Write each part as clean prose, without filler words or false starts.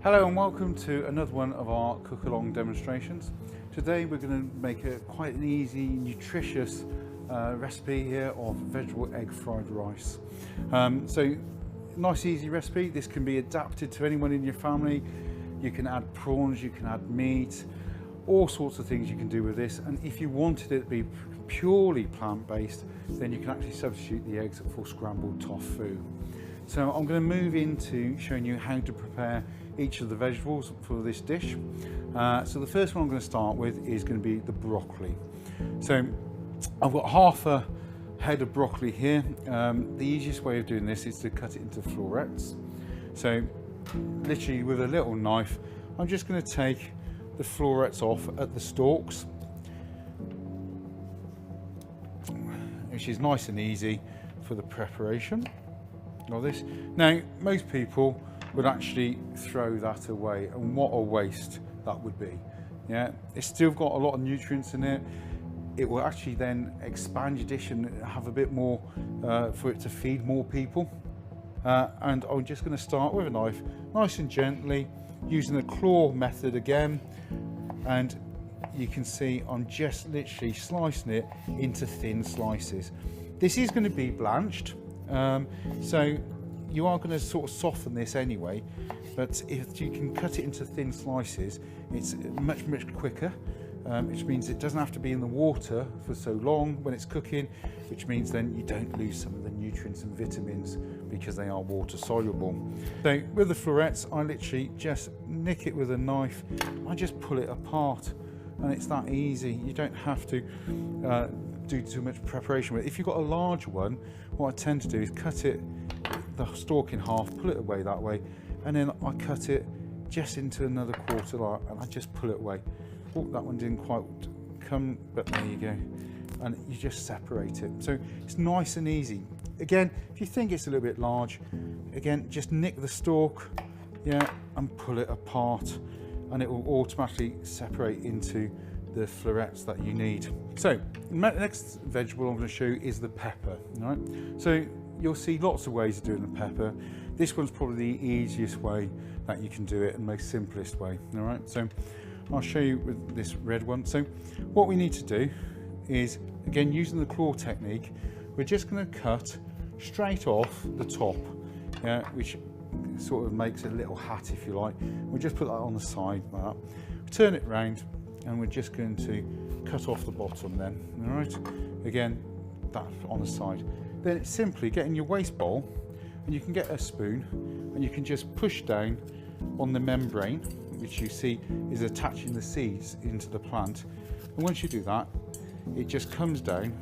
Hello and welcome to another one of our cook-along demonstrations. Today we're going to make quite an easy, nutritious recipe here of vegetable egg fried rice. Nice easy recipe. This can be adapted to anyone in your family. You can add prawns, you can add meat, all sorts of things you can do with this. And if you wanted it to be purely plant-based, then you can actually substitute the eggs for scrambled tofu. So I'm going to move into showing you how to prepare each of the vegetables for this dish. So the first one I'm going to start with is going to be the broccoli. So I've got half a head of broccoli here. The easiest way of doing this is to cut it into florets. So literally with a little knife, I'm just going to take the florets off at the stalks, which is nice and easy for the preparation of this. Now, most people would actually throw that away, and what a waste that would be. Yeah, it's still got a lot of nutrients in it. It will actually then expand your dish and have a bit more for it to feed more people. And I'm just going to start with a knife, nice and gently, using the claw method again. And you can see I'm just literally slicing it into thin slices. This is going to be blanched, so you are going to sort of soften this anyway, but if you can cut it into thin slices, it's much quicker, which means it doesn't have to be in the water for so long when it's cooking, which means then you don't lose some of the nutrients and vitamins because they are water soluble. So with the florets, I literally just nick it with a knife, I just pull it apart, and it's that easy. You don't have to do too much preparation with it. If you've got a large one, what I tend to do is cut it, the stalk in half, pull it away that way, and then I cut it just into another quarter like, and I just pull it away. Oh, that one didn't quite come, but there you go. And you just separate it. So it's nice and easy. Again, if you think it's a little bit large, again, just nick the stalk, yeah, and pull it apart, and it will automatically separate into the florets that you need. So the next vegetable I'm going to show you is the pepper. All right, so you'll see lots of ways of doing the pepper. This one's probably the easiest way that you can do it and most simplest way. All right, so I'll show you with this red one. So what we need to do is, again, using the claw technique, we're just going to cut straight off the top, yeah, which sort of makes a little hat, if you like. We'll just put that on the side like that. Turn it round, and we're just going to cut off the bottom then. All right, again, that on the side. Then it's simply getting your waste bowl, and you can get a spoon, and you can just push down on the membrane, which you see is attaching the seeds into the plant. And once you do that, it just comes down,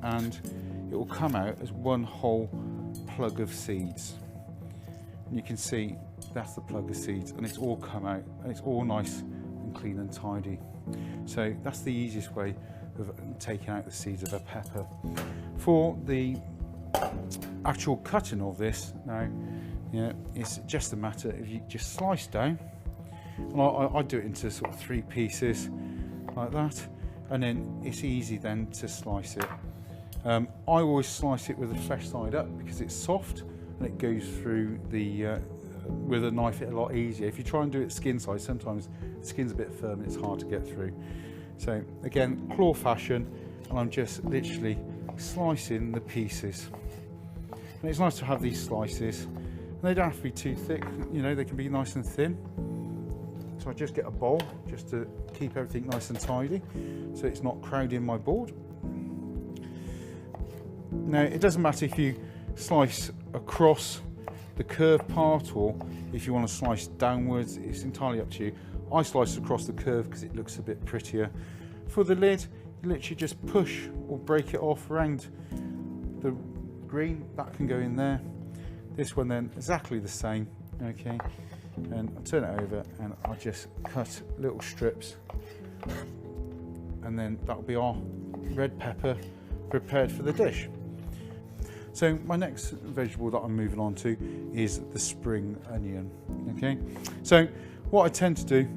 and it will come out as one whole plug of seeds. And you can see that's the plug of seeds, and it's all come out, and it's all nice and clean and tidy. So that's the easiest way of taking out the seeds of a pepper. For the actual cutting of this now, yeah, it's just a matter of you just slice down, and I do it into sort of 3 pieces like that, and then it's easy then to slice it. I always slice it with the flesh side up because it's soft and it goes through the with a knife a lot easier. If you try and do it skin side, sometimes the skin's a bit firm and it's hard to get through. So again, claw fashion, and I'm just literally slicing the pieces. And it's nice to have these slices, and they don't have to be too thick, you know, they can be nice and thin. So I just get a bowl just to keep everything nice and tidy, so it's not crowding my board. Now, it doesn't matter if you slice across the curved part or if you want to slice downwards, it's entirely up to you. I slice across the curve because it looks a bit prettier. For the lid, you literally just push or break it off around the green, that can go in there. This one then exactly the same, okay, and I turn it over and I just cut little strips, and then that'll be our red pepper prepared for the dish. So my next vegetable that I'm moving on to is the spring onion. Okay, so what I tend to do,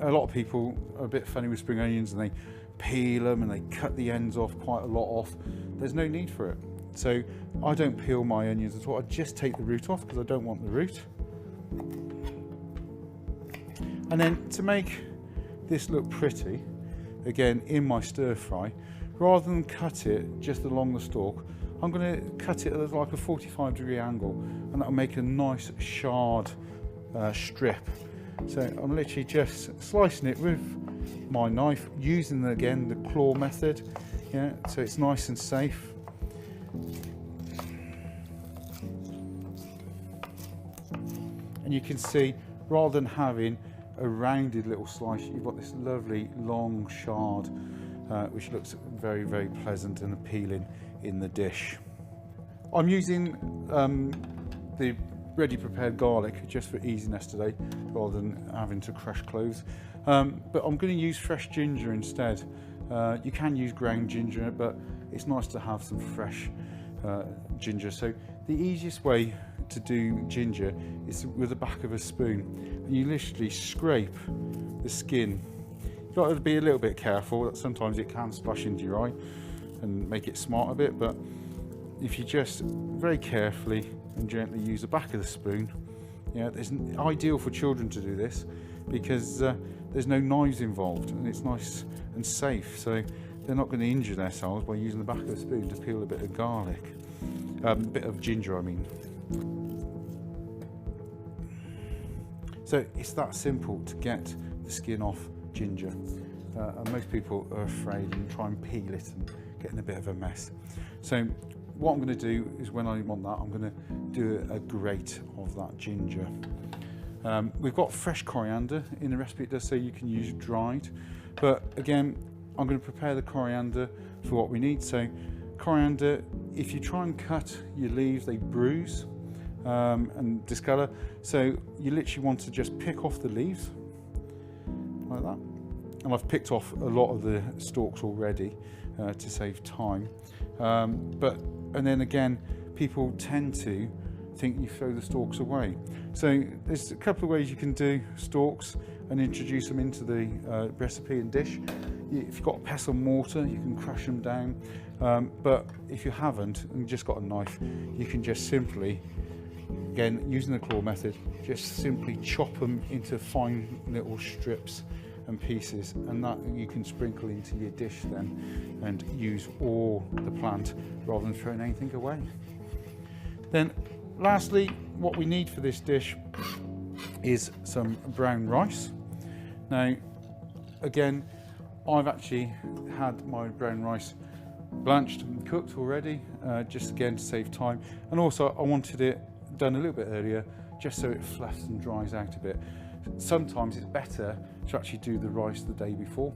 a lot of people are a bit funny with spring onions and they peel them and they cut the ends off, quite a lot off. There's no need for it. So I don't peel my onions at all. I just take the root off because I don't want the root. And then to make this look pretty, again in my stir fry, rather than cut it just along the stalk, I'm going to cut it at like a 45-degree angle, and that'll make a nice shard strip. So I'm literally just slicing it with my knife, using again the claw method, yeah, so it's nice and safe. And you can see, rather than having a rounded little slice, you've got this lovely long shard, which looks very, very pleasant and appealing in the dish. I'm using the ready prepared garlic just for easiness today, rather than having to crush cloves. But I'm going to use fresh ginger instead. You can use ground ginger, but it's nice to have some fresh ginger. So the easiest way to do ginger is with the back of a spoon, and you literally scrape the skin. You've got to be a little bit careful, that sometimes it can splash into your eye and make it smart a bit, but if you just very carefully and gently use the back of the spoon, yeah, it's ideal for children to do this because there's no knives involved, and it's nice and safe, so they're not going to injure themselves by using the back of the spoon to peel a bit of garlic, a bit of ginger I mean. So it's that simple to get the skin off ginger, and most people are afraid and try and peel it and get in a bit of a mess. So what I'm going to do is, when I want that, I'm going to do a grate of that ginger. We've got fresh coriander in the recipe. It does say you can use dried, but again, I'm going to prepare the coriander for what we need. So coriander, if you try and cut your leaves, they bruise and discolour. So you literally want to just pick off the leaves like that. And I've picked off a lot of the stalks already to save time. And then again, people tend to think you throw the stalks away. So there's a couple of ways you can do stalks and introduce them into the recipe and dish. If you've got a pestle and mortar, you can crush them down. But if you haven't and you've just got a knife, you can just simply, again using the claw method, just simply chop them into fine little strips and pieces, and that you can sprinkle into your dish then and use all the plant rather than throwing anything away. Then lastly, what we need for this dish is some brown rice. Now again, I've actually had my brown rice blanched and cooked already, just again to save time, and also I wanted it done a little bit earlier just so it fluffs and dries out a bit. Sometimes it's better to actually do the rice the day before.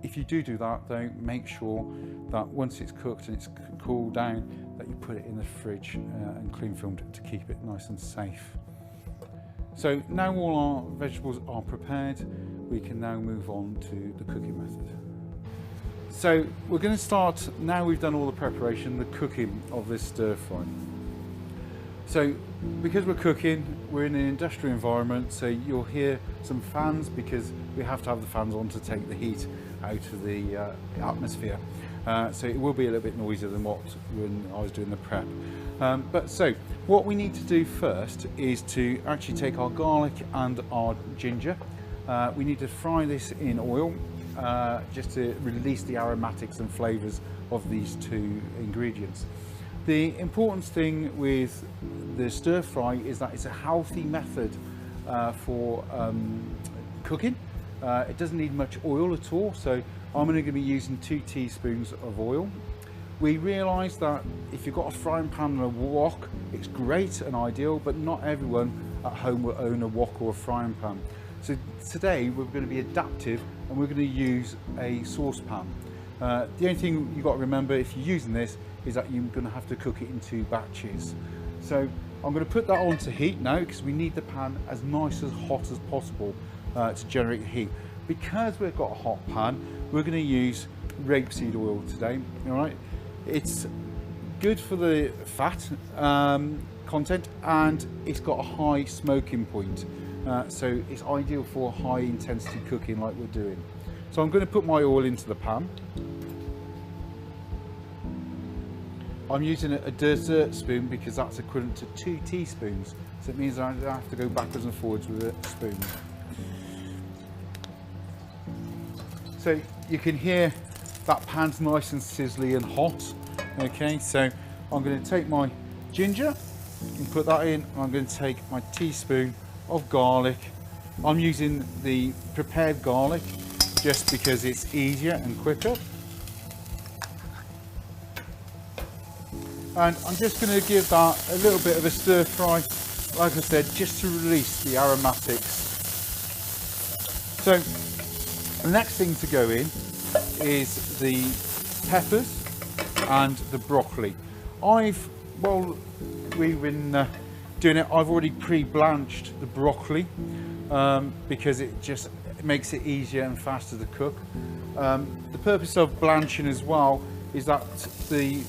If you do that though, make sure that once it's cooked and it's cooled down, that you put it in the fridge and cling filmed it to keep it nice and safe. So now all our vegetables are prepared, we can now move on to the cooking method. So we're going to start, now we've done all the preparation, the cooking of this stir fry. So because we're cooking, we're in an industrial environment, so you'll hear some fans because we have to have the fans on to take the heat out of the atmosphere. So it will be a little bit noisier than what when I was doing the prep. So what we need to do first is to actually take our garlic and our ginger. We need to fry this in oil just to release the aromatics and flavours of these two ingredients. The important thing with the stir fry is that it's a healthy method for cooking. It doesn't need much oil at all, so I'm only going to be using 2 teaspoons of oil. We realise that if you've got a frying pan and a wok, it's great and ideal, but not everyone at home will own a wok or a frying pan. So today we're going to be adaptive and we're going to use a saucepan. The only thing you've got to remember if you're using this is that you're going to have to cook it in 2 batches. So I'm going to put that on to heat now because we need the pan as nice as hot as possible to generate heat. Because we've got a hot pan, we're going to use rapeseed oil today. All right, it's good for the fat content and it's got a high smoking point, so it's ideal for high intensity cooking like we're doing. So I'm going to put my oil into the pan. I'm using a dessert spoon because that's equivalent to 2 teaspoons. So it means I don't have to go backwards and forwards with a spoon. So you can hear that pan's nice and sizzly and hot. Okay, so I'm going to take my ginger and put that in. I'm going to take my teaspoon of garlic. I'm using the prepared garlic just because it's easier and quicker. And I'm just going to give that a little bit of a stir fry, like I said, just to release the aromatics. So the next thing to go in is the peppers and the broccoli. While we've been doing it, I've already pre-blanched the broccoli because it makes it easier and faster to cook. The purpose of blanching as well is that the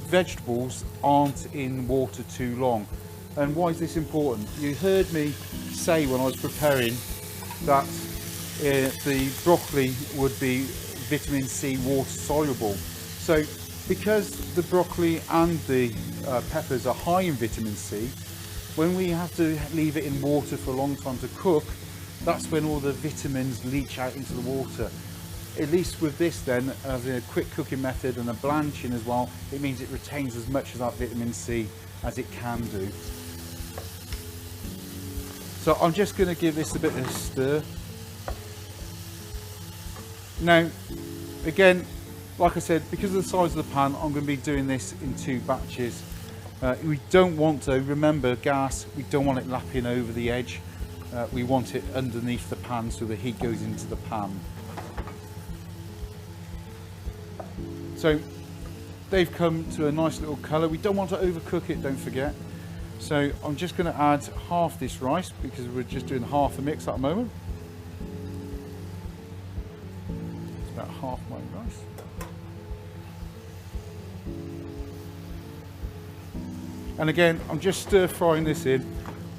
vegetables aren't in water too long. And why is this important? You heard me say when I was preparing that the broccoli would be vitamin C water soluble. So because the broccoli and the peppers are high in vitamin C, when we have to leave it in water for a long time to cook, that's when all the vitamins leach out into the water. At least with this then, as a quick cooking method and a blanching as well, it means it retains as much of that vitamin C as it can do. So I'm just going to give this a bit of a stir. Now, again, like I said, because of the size of the pan, I'm going to be doing this in 2 batches. We don't want to, remember gas, we don't want it lapping over the edge. We want it underneath the pan so the heat goes into the pan. So they've come to a nice little colour. We don't want to overcook it, don't forget. So I'm just going to add half this rice because we're just doing half a mix at the moment. It's about half my rice. And again, I'm just stir frying this in.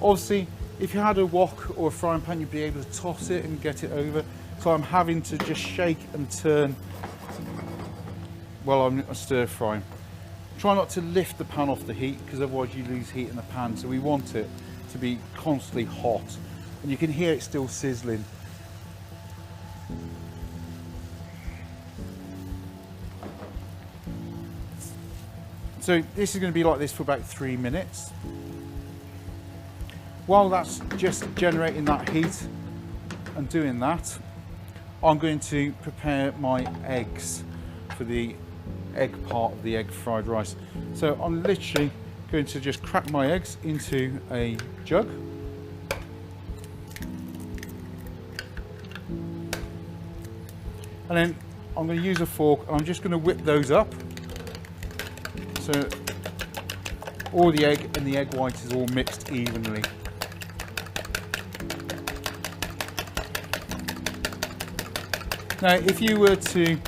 Obviously, if you had a wok or a frying pan, you'd be able to toss it and get it over. So I'm having to just shake and turn while I'm stir frying. Try not to lift the pan off the heat because otherwise you lose heat in the pan. So we want it to be constantly hot. And you can hear it still sizzling. So this is going to be like this for about 3 minutes. While that's just generating that heat and doing that, I'm going to prepare my eggs for the egg part of the egg fried rice. So I'm literally going to just crack my eggs into a jug. And then I'm going to use a fork. I'm just going to whip those up. So all the egg and the egg white is all mixed evenly. Now, if you were to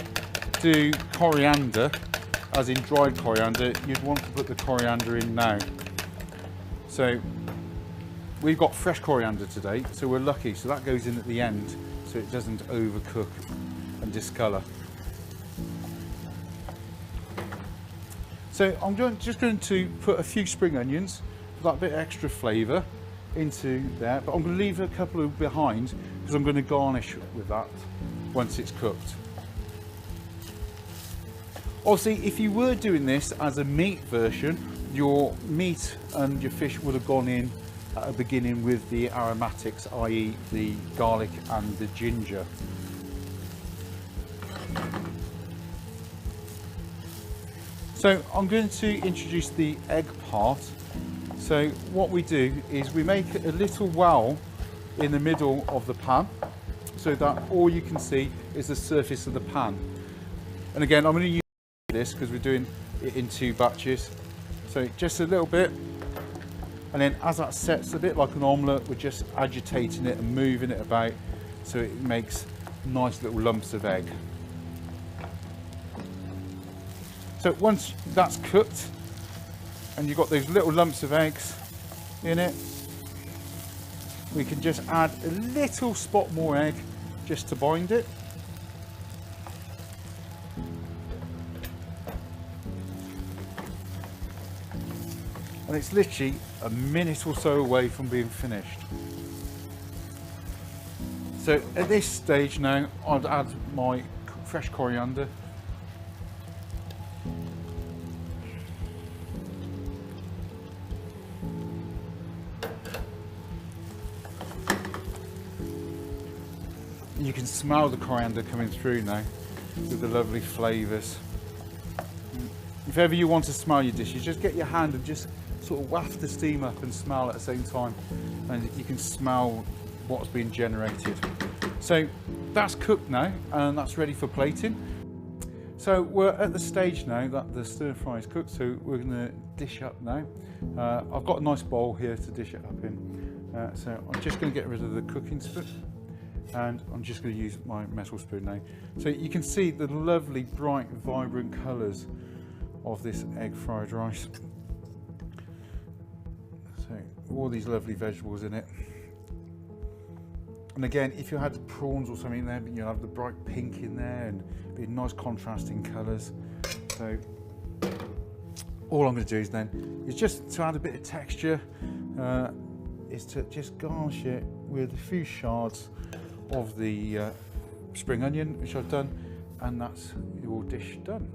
do coriander, as in dried coriander, you'd want to put the coriander in now. So we've got fresh coriander today, so we're lucky. So that goes in at the end, so it doesn't overcook and discolour. So I'm just going to put a few spring onions for that bit of extra flavour into there, but I'm going to leave a couple of behind because I'm going to garnish with that once it's cooked. Obviously, if you were doing this as a meat version, your meat and your fish would have gone in at the beginning with the aromatics, i.e. the garlic and the ginger. So I'm going to introduce the egg part. So what we do is we make a little well in the middle of the pan so that all you can see is the surface of the pan. And again, I'm going to use this because we're doing it in 2 batches. So just a little bit, and then as that sets a bit like an omelette, we're just agitating it and moving it about so it makes nice little lumps of egg. So once that's cooked and you've got those little lumps of eggs in it, we can just add a little spot more egg just to bind it. And it's literally a minute or so away from being finished. So at this stage now, I'd add my fresh coriander. You can smell the coriander coming through now with the lovely flavours. If ever you want to smell your dishes, just get your hand and just sort of waft the steam up and smell at the same time, and you can smell what's being generated. So that's cooked now, and that's ready for plating. So we're at the stage now that the stir fry is cooked, so we're going to dish up now. I've got a nice bowl here to dish it up in, so I'm just going to get rid of the cooking spoon, and I'm just going to use my metal spoon now. So you can see the lovely, bright, vibrant colours of this egg fried rice. So all these lovely vegetables in it. And again, if you had prawns or something in there, you'll have the bright pink in there and be nice contrasting colours. So all I'm going to do is then is just to add a bit of texture, is to just garnish it with a few shards of the spring onion, which I've done, and that's your dish done.